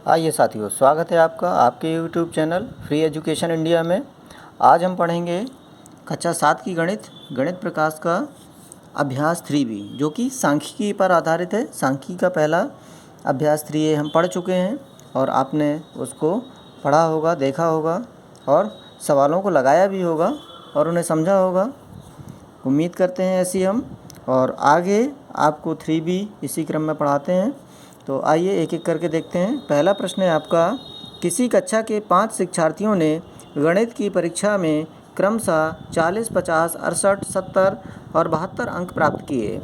आइए साथियों, स्वागत है आपका आपके YouTube channel free education India में। आज हम पढ़ेंगे कक्षा 7 की गणित प्रकाश का अभ्यास 3B, जो कि सांख्यिकी पर आधारित है। सांख्यिकी का पहला अभ्यास 3A हम पढ़ चुके हैं और आपने उसको पढ़ा होगा, देखा होगा और सवालों को लगाया भी होगा और उन्हें समझा होगा। उम्मीद करते हैं ऐसी हम, और आगे आपको 3B इसी क्रम में पढ़ाते हैं। तो आइए एक एक करके देखते हैं। पहला प्रश्न है आपका, किसी कक्षा के 5 शिक्षार्थियों ने गणित की परीक्षा में क्रमशः 40, 50, 68, 70 और 72 अंक प्राप्त किए।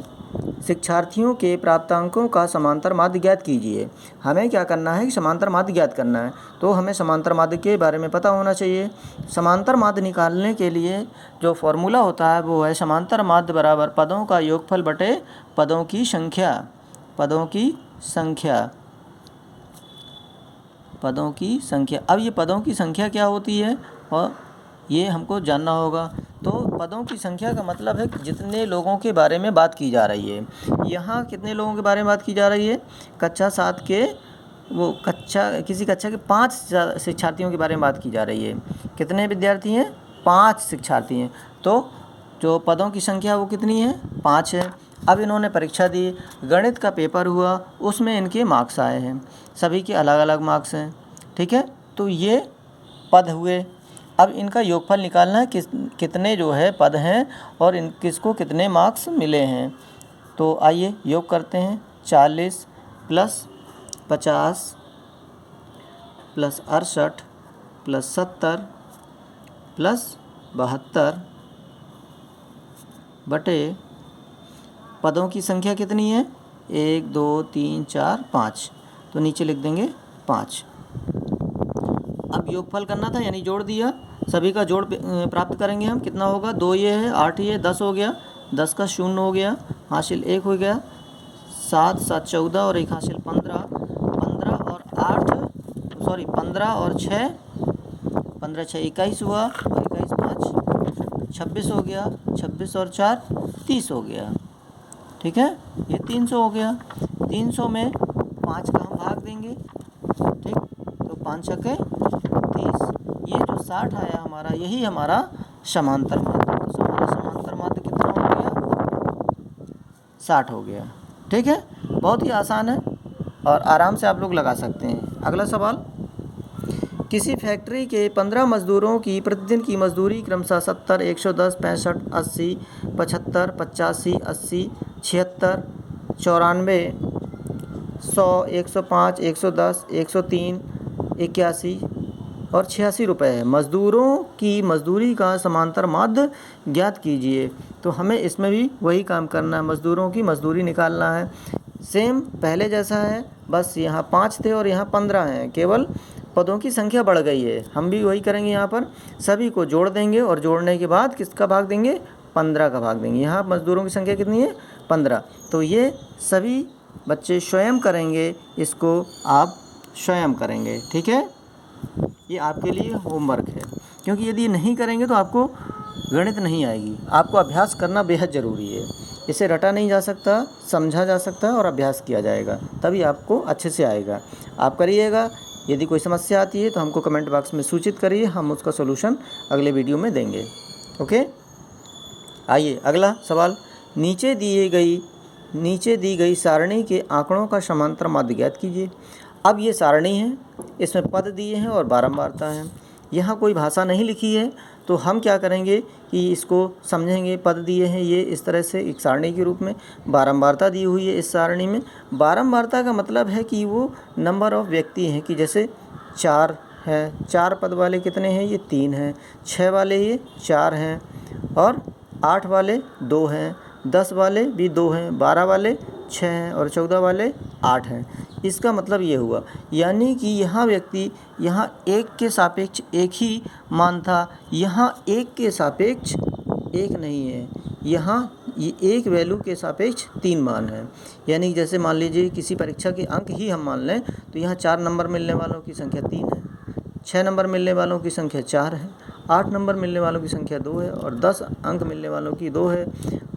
शिक्षार्थियों के प्राप्तांकों का समांतर माध्य ज्ञात कीजिए। हमें क्या करना है कि समांतर माध्य ज्ञात करना है, तो हमें समांतर माध्य के बारे में पता होना चाहिए। समांतर माध्य निकालने के लिए जो फॉर्मूला होता है वो है समांतर माध्य बराबर पदों का योगफल बटे पदों की संख्या। पदों की संख्या। अब ये पदों की संख्या क्या होती है और ये हमको जानना होगा। तो पदों की संख्या का मतलब है जितने लोगों के बारे में बात की जा रही है। यहाँ कितने लोगों के बारे में बात की जा रही है? कक्षा 7 के किसी कक्षा के 5 शिक्षार्थियों के बारे में बात की जा रही है। कितने विद्यार्थी हैं? 5 शिक्षार्थी हैं। तो जो पदों की संख्या वो कितनी है? 5 है। अब इन्होंने परीक्षा दी, गणित का पेपर हुआ, उसमें इनके मार्क्स आए हैं। सभी के अलग अलग मार्क्स हैं, ठीक है। तो ये पद हुए। अब इनका योगफल निकालना है, कितने जो है पद हैं और किसको कितने मार्क्स मिले हैं। तो आइए योग करते हैं। 40 + 50 + 68 + 70 + 72 बटे पदों की संख्या कितनी है? 1, 2, 3, 4, 5। तो नीचे लिख देंगे 5। अब योगफल करना था, यानी जोड़ दिया। सभी का जोड़ प्राप्त करेंगे हम। कितना होगा? 2 ये है, 8 ये, 10 हो गया। 10 का 0 हो गया, हासिल 1 हो गया। 7, 7, 14 और 1 हासिल 15। 15 और 6, 15, 6, 21 हुआ और 21, 5, 26 हो गया। 26 और 4, 30 हो गया, ठीक है। ये 300 हो गया। 300 में 5 का हम भाग देंगे, ठीक। तो 5 छक्के 30। ये जो 60 आया हमारा, यही हमारा समांतर माध्य। तो हमारा समांतर माध्य कितना हो गया? 60 हो गया, ठीक है। बहुत ही आसान है और आराम से आप लोग लगा सकते हैं। अगला सवाल, किसी फैक्ट्री के 15 मजदूरों की प्रतिदिन की मजदूरी क्रमशः 70, 110, 65, 80, 75, 85, 80, 76, 94, 100, 105, 110, 103, 81 और 86 रुपये है। मज़दूरों की मजदूरी का समांतर माध्य ज्ञात कीजिए। तो हमें इसमें भी वही काम करना है, मज़दूरों की मजदूरी निकालना है। सेम पहले जैसा है, बस यहाँ 5 थे और यहाँ 15 हैं, केवल पदों की संख्या बढ़ गई है। हम भी वही करेंगे। यहाँ पर सभी को जोड़ देंगे और जोड़ने के बाद किसका भाग देंगे? 15 का भाग देंगे। यहाँ मज़दूरों की संख्या कितनी है? 15। तो ये सभी बच्चे स्वयं करेंगे, इसको आप स्वयं करेंगे, ठीक है। ये आपके लिए होमवर्क है, क्योंकि यदि ये नहीं करेंगे तो आपको गणित नहीं आएगी। आपको अभ्यास करना बेहद ज़रूरी है। इसे रटा नहीं जा सकता, समझा जा सकता है और अभ्यास किया जाएगा, तभी आपको अच्छे से आएगा। आप करिएगा। यदि कोई समस्या आती है तो हमको कमेंट बॉक्स में सूचित करिए, हम उसका सॉल्यूशन अगले वीडियो में देंगे। ओके, आइए अगला सवाल, नीचे दी गई सारणी के आंकड़ों का समांतर माध्य ज्ञात कीजिए। अब ये सारणी है, इसमें पद दिए हैं और बारंबारता है। यहाँ कोई भाषा नहीं लिखी है, तो हम क्या करेंगे कि इसको समझेंगे। पद दिए हैं ये इस तरह से एक सारणी के रूप में, बारंबारता दी हुई है इस सारणी में। बारंबारता का मतलब है कि वो नंबर ऑफ व्यक्ति हैं, कि जैसे 4 है, 4 पद वाले कितने हैं? ये 3 हैं। 6 वाले ये 4 हैं और 8 वाले 2 हैं। 10 वाले भी 2 हैं। 12 वाले 6 हैं और 14 वाले 8 हैं। इसका मतलब ये हुआ, यानी कि यहाँ व्यक्ति, यहाँ 1 के सापेक्ष 1 ही मान था, यहाँ 1 के सापेक्ष 1 नहीं है, यहाँ ये 1 वैल्यू के सापेक्ष 3 मान है। यानी जैसे मान लीजिए किसी परीक्षा के अंक ही हम मान लें, तो यहाँ 4 नंबर मिलने वालों की संख्या 3 है, 6 नंबर मिलने वालों की संख्या 4 है, 8 नंबर मिलने वालों की संख्या 2 है और 10 अंक मिलने वालों की 2 है,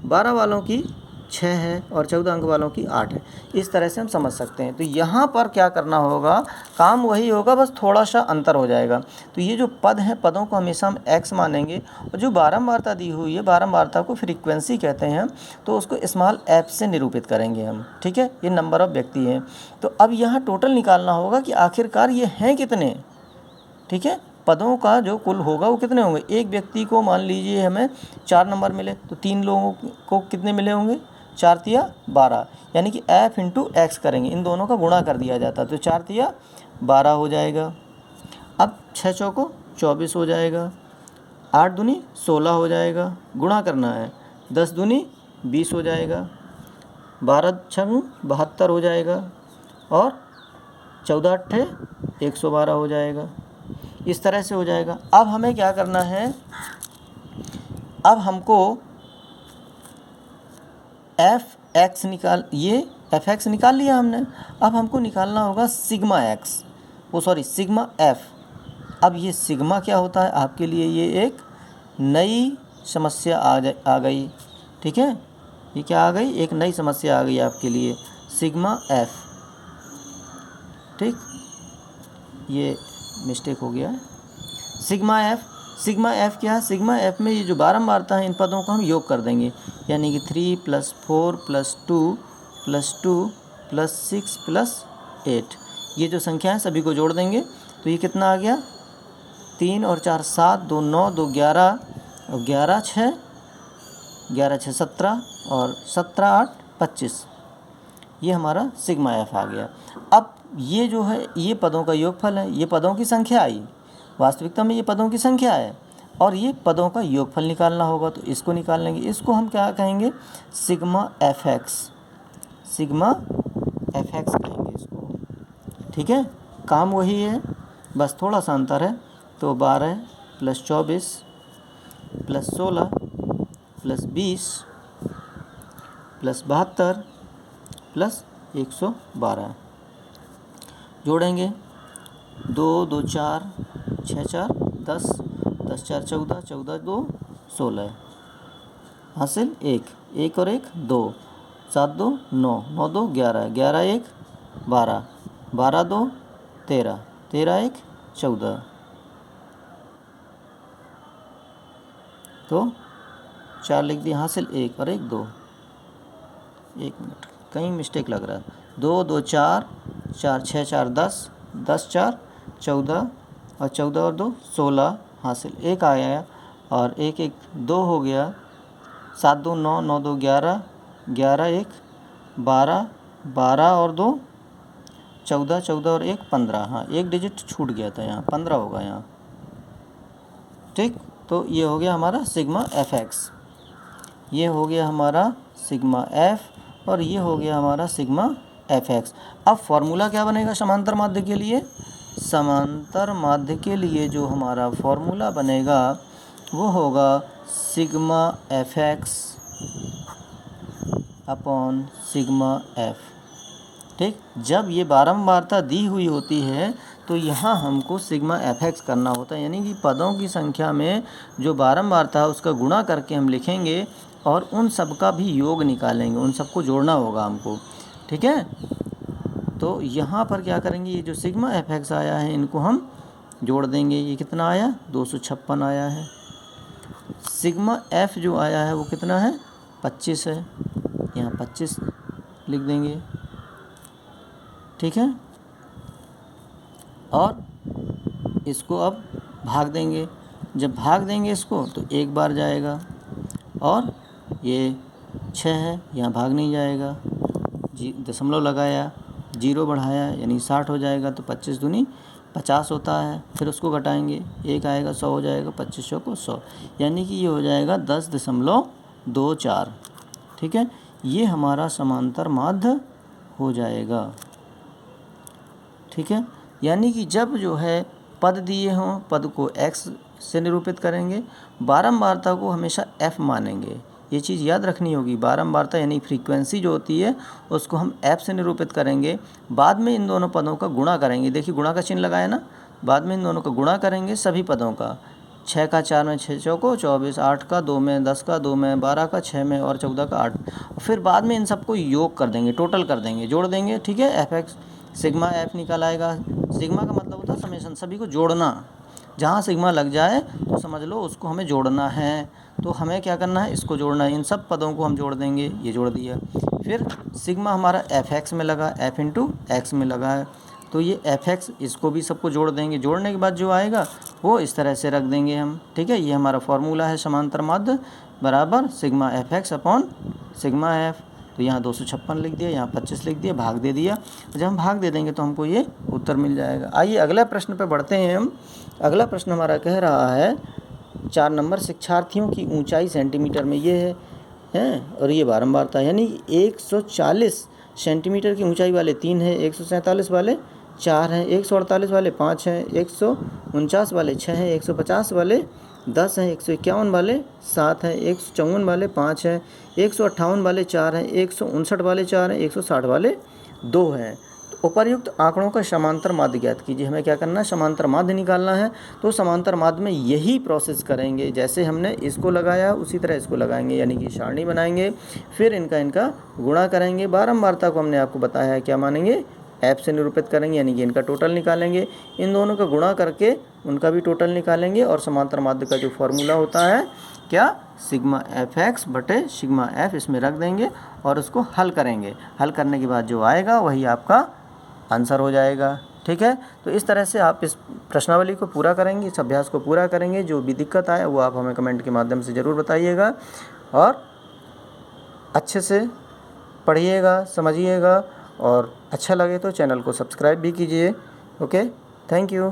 12 वालों की 6 है और 14 अंक वालों की 8 है। इस तरह से हम समझ सकते हैं। तो यहाँ पर क्या करना होगा, काम वही होगा, बस थोड़ा सा अंतर हो जाएगा। तो ये जो पद हैं, पदों को हमेशा हम x मानेंगे, और जो बारंबारता दी हुई है, बारंबारता को फ्रीक्वेंसी कहते हैं, तो उसको स्मॉल f से निरूपित करेंगे हम। ठीक है, ये नंबर ऑफ व्यक्ति हैं। तो अब यहाँ टोटल निकालना होगा कि आखिरकार ये हैं कितने। ठीक है, पदों का जो कुल होगा वो कितने होंगे। एक व्यक्ति को मान लीजिए हमें 4 नंबर मिले, तो 3 लोगों को कितने मिले होंगे, 4 तिया 12, यानी कि f इंटू एक्स करेंगे, इन दोनों का गुणा कर दिया जाता है, तो 4 तिया 12 हो जाएगा। अब 6 चौको 24 हो जाएगा, 8 दूनी 16 हो जाएगा, गुणा करना है, 10 दूनी 20 हो जाएगा, 12 छंग 72 हो जाएगा, और 14 अट्ठे 112 हो जाएगा। इस तरह से हो जाएगा। अब हमें क्या करना है, अब हमको f(x) निकाल, ये f(x) निकाल लिया हमने। अब हमको निकालना होगा सिग्मा x, सिग्मा f। अब ये सिग्मा क्या होता है, आपके लिए ये एक नई समस्या आ गई। ठीक है, ये क्या आ गई, एक नई समस्या आ गई आपके लिए, सिग्मा f। ठीक, ये मिस्टेक हो गया है। सिग्मा एफ क्या है, सिग्मा एफ में ये जो बारंबारता है, इन पदों को हम योग कर देंगे, यानी कि 3 + 4 + 2 + 2 + 6 + 8, ये जो संख्या है सभी को जोड़ देंगे। तो ये कितना आ गया, 3 और 4 7, 2 9, 2 11, और 11 6 17, और 17 8 25, ये हमारा सिग्मा एफ आ गया। अब ये जो है, ये पदों का योगफल है, ये पदों की संख्या आई, वास्तविकता में ये पदों की संख्या है, और ये पदों का योगफल निकालना होगा, तो इसको निकाल लेंगे। इसको हम क्या कहेंगे, सिग्मा एफ एक्स कहेंगे इसको। ठीक है, काम वही है, बस थोड़ा सा अंतर है। तो 12 + 24 + 16 + 20 + 72 + 112 जोड़ेंगे, 2 2 4 6 4 10 10 4 14 14 2 16, हासिल 1 और 1 2, 7 2 9 9 2 11 11 1 12 12 2 13 13 1 14, तो 4 लिख दिए, हासिल 1 और 1 2। 1 मिनट, कहीं मिस्टेक लग रहा है। 2 2 4 4 6 4 10 10 4 14, और 14 और 2 16, हासिल 1 आया, और 1 1 2 हो गया, 7 2 9 9 2 11 11 1 12 12 और 2 14 14 और 1 15, हाँ एक डिजिट छूट गया था, यहाँ 15 होगा यहाँ। ठीक, तो ये हो गया हमारा सिग्मा एफ एक्स, ये हो गया हमारा सिग्मा एफ, और ये हो गया हमारा सिग्मा एफ एक्स। अब फॉर्मूला क्या बनेगा समांतर माध्य के लिए, समांतर माध्य के लिए जो हमारा फॉर्मूला बनेगा वो होगा sigma F x upon sigma F. ठीक, जब ये बारंबारता दी हुई होती है तो यहाँ हमको सिग्मा एफ एक्स करना होता है, यानी कि पदों की संख्या में जो बारंबारता है उसका गुणा करके हम लिखेंगे, और उन सब का भी योग निकालेंगे, उन सबको जोड़ना होगा हमको। ठीक है, तो यहाँ पर क्या करेंगे, ये जो सिग्मा एफ एक्स आया है इनको हम जोड़ देंगे। ये कितना आया, 256 आया है। सिग्मा एफ जो आया है वो कितना है, 25 है, यहाँ 25 लिख देंगे। ठीक है, और इसको अब भाग देंगे, जब भाग देंगे इसको तो एक बार जाएगा, और ये 6 है, यहाँ भाग नहीं जाएगा, दशमलव लगाया, 0 बढ़ाया, यानी 60 हो जाएगा, तो 25 दूनी 50 होता है, फिर उसको घटाएंगे, 1 आएगा, 100 हो जाएगा, 25 को 100, यानी कि ये हो जाएगा 10.24। ठीक है, ये हमारा समांतर माध्य हो जाएगा। ठीक है, यानी कि जब जो है पद दिए हों, पद को x से निरूपित करेंगे, बारंबारता को हमेशा f मानेंगे, ये चीज़ याद रखनी होगी। बारंबारता यानी फ्रीक्वेंसी जो होती है उसको हम f से निरूपित करेंगे, बाद में इन दोनों पदों का गुणा करेंगे, देखिए गुणा का चिन्ह लगाया ना, बाद में इन दोनों का गुणा करेंगे सभी पदों का, 6 का 4 में 6 चौको 24, 8 का 2 में 10 का 2 में 12 का 6 में और 14 का 8। फिर बाद में इन सबको योग कर देंगे, टोटल कर देंगे, जोड़ देंगे। ठीक है, एफ एक्स सिग्मा एफ निकल आएगा। सिग्मा का मतलब होता है समेशन, सभी को जोड़ना। जहाँ सिग्मा लग जाए तो समझ लो उसको हमें जोड़ना है। तो हमें क्या करना है, इसको जोड़ना है। इन सब पदों को हम जोड़ देंगे, ये जोड़ दिया। फिर सिग्मा हमारा एफ एक्स में लगा, एफ इंटू एक्स में लगा है, तो ये एफ एक्स, इसको भी सबको जोड़ देंगे। जोड़ने के बाद जो आएगा वो इस तरह से रख देंगे हम। ठीक है, ये हमारा फॉर्मूला है समांतर माध्य बराबर sigma F x upon sigma F. तो यहाँ 256 लिख दिया, यहाँ 25 लिख दिया, भाग दे दिया। जब हम भाग दे देंगे तो हमको ये उत्तर मिल जाएगा। आइए अगला प्रश्न पे बढ़ते हैं हम। अगला प्रश्न हमारा कह रहा है 4 नंबर, शिक्षार्थियों की ऊंचाई सेंटीमीटर में ये है और ये बारंबारता, यानी 140 सेंटीमीटर की ऊंचाई वाले 3 है, 147 वाले 4 हैं, 148 वाले 5 हैं, 149 वाले 6 हैं, 150 वाले 10 हैं, 151 वाले 7 हैं, 154 वाले 5 हैं, 158 वाले 4 हैं, 159 वाले 4 हैं, 160 वाले 2 हैं। तो उपर्युक्त आंकड़ों का समांतर माध्य ज्ञात कीजिए। हमें क्या करना है, समांतर माध्य निकालना है। तो समांतर माध्य में यही प्रोसेस करेंगे, जैसे हमने इसको लगाया उसी तरह इसको लगाएंगे, यानी कि सारणी बनाएंगे, फिर इनका गुणा करेंगे। बारंबारता को हमने आपको बताया है क्या मानेंगे, ऐप से निरूपित करेंगे, यानी कि इनका टोटल निकालेंगे। इन दोनों का गुणा करके उनका भी टोटल निकालेंगे। और समांतर माध्य का जो फॉर्मूला होता है क्या, सिग्मा एफ एक्स बटे सिग्मा एफ, इसमें रख देंगे और उसको हल करेंगे। हल करने के बाद जो आएगा वही आपका आंसर हो जाएगा। ठीक है, तो इस तरह से आप इस प्रश्नावली को पूरा करेंगे, इस अभ्यास को पूरा करेंगे। जो भी दिक्कत आए वो आप हमें कमेंट के माध्यम से ज़रूर बताइएगा और अच्छे से पढ़िएगा, समझिएगा, और अच्छा लगे तो चैनल को सब्सक्राइब भी कीजिए। Okay, thank you.